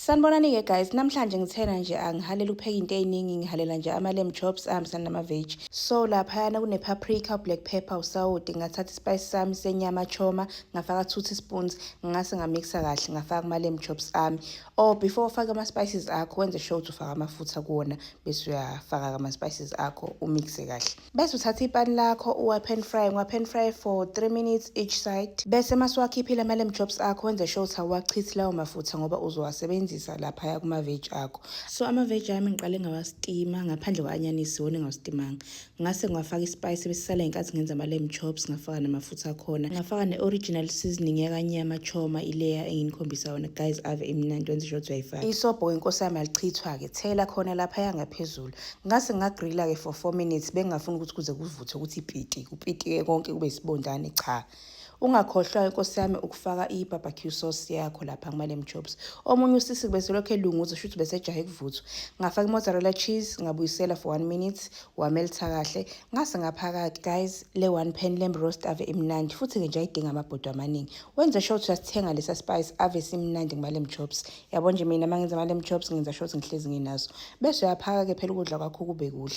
Sanibonani-ke guys, namhlanje ngithena nje angihalela ukupheka into ey'ningi, ngihalela nje ama-lamb chops ahambisana nama-veg. So laphayana kune-paprika, black pepper, usawoti, ngathatha ispayisi sami senyama choma, ngafaka 2 teaspoons, ngase ngamikisa kahle, ngafaka kuma-lamb chops ami. Before ufake ama-spices akho, wenze sure ukuthi ufaka amafutha kuwona, bese uyafaka ama-spices akho, umixe kahle. Bese uthatha ipani lakho, uwa-pan fry for 3 minutes each side. Bese masuwakhiphile ama-lamb chops akho, wenze sure ukuthi awuwachithi lawo mafutha ngoba uzowasebenzisa laphaya kuma-veg akho. So ama-veg ami ngiqale ngawastima ngaphandle kwa-anyanisi, wona engawastimanga. Ngase ngiwafaka ispayisi bese sale ngenkathi ngenza ama-lamb chops, ngafaka namafutha akhona. Ngafaka ne-original seasoning yakanyama choma, ileya enginikhombisa yona. Guys, ave imnandi, wenze sure ukuthi uyayifaka. Isobho inkosi yami alichithwa-ke, thela khona laphaya ngaphezulu. Ngase ngagrilla-ke for 4 minutes, bengingafuni ukuthi kuze kuvuthwe ukuthi ipiti. Upiti-ke konke kube isibondane, cha. Ungakhohlwa inkosi yami ukufaka i-barbecue sauce yakho lapha kuma-lamb chops. Omunye usisi bese lokho elunguza shuthi bese ejahe kuvuthwa. Ngafaka i-mozzarella cheese, ngabuyisela for 1 minute, wameltha kahle. Ngase ngaphaka guys le 1 pan lamb roast, ave imnandi futhi ke nje ayidinga amabhodo amaningi. Wenze sure ukuthi uyasithenga lesa spice, ave simnandi kuma-lamb chops. Yabo nje mina mangenza ama-lamb chops ngenza sure ukuthi ngihlezi nginazo. Bese uyaphaka ke phela ukudla kwakho kube kuhle.